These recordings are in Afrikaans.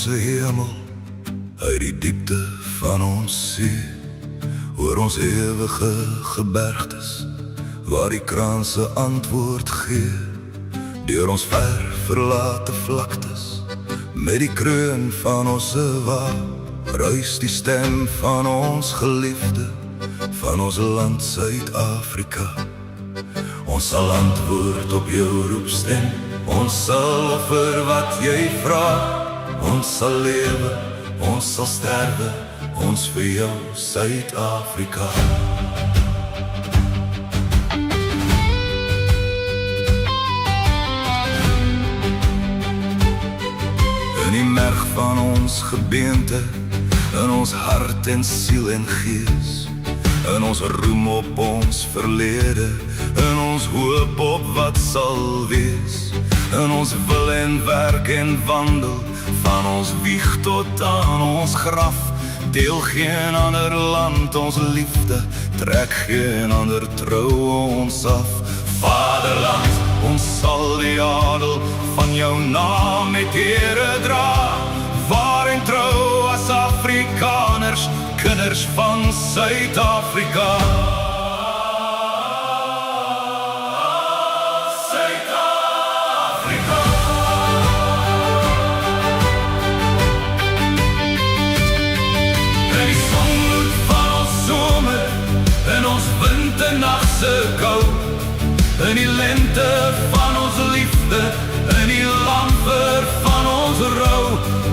ons hemel, uit die diepte van ons see, oor ons ewige gebergtes, waar die kraanse antwoord gee, deur ons ver verlate vlaktes, met die kroon van ons wa, ruis die stem van ons geliefde, van ons land Suid-Afrika. Ons sal antwoord op jou roepstem, ons sal offer wat jy vraag, ons sal lewe, ons sal sterwe, ons vir jou Suid-Afrika. In die merg van ons gebeente, in ons hart en siel en gees, in ons roem op ons verlede, in ons hoop op wat sal wees, in ons wil en werk en wandel, van ons wieg tot aan ons graf, deel geen ander land ons liefde, trek geen ander trou ons af. Vaderland, ons sal die adel van jou naam met ere dra, waar en trou as Afrikaners, kinders van Suid-Afrika. Suid-Afrika. In die sonbloed van ons somer, in ons winternachtse kou, in die lente van ons liefde, in die lamper van ons rou,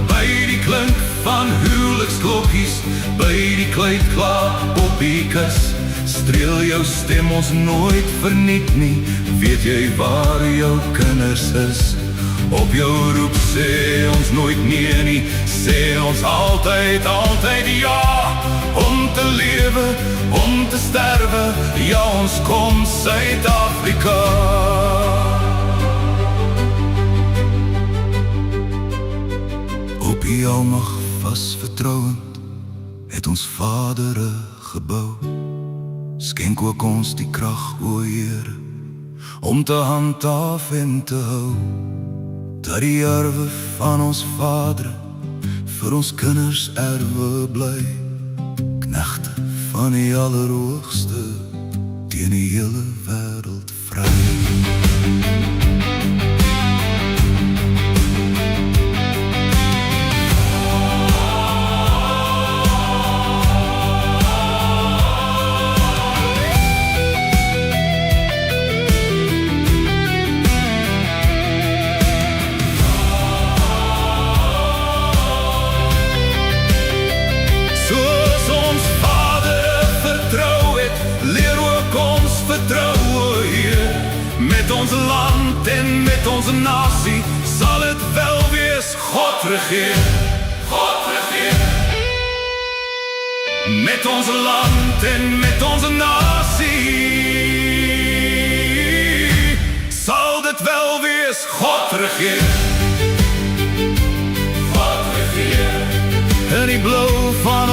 by die klink van huweliksklokkies, by die kleedklaar op die kus, streel jou stem ons nooit verniet nie, weet jy waar jou kinders is, op jou roep sê ons nooit nee nie, sê ons altyd, altyd ja, om te lewe, om te sterwe, ja ons kom Suid-Afrika. Op die almag vas vertrouend, het ons vadere gebou, skenk ook ons die krag, o Here, om te handhaaf en te hou, dat die erwe van ons vadere, vir ons kinders erwe bly, knegte van die Allerhoogste, teen die hele wêreld vry. Met ons land en met onze nasie sal het wel wees, God regeer, God regeer. Met ons land en met onze nasie sal dit wel wees, God regeer, God regeer. In die blauw van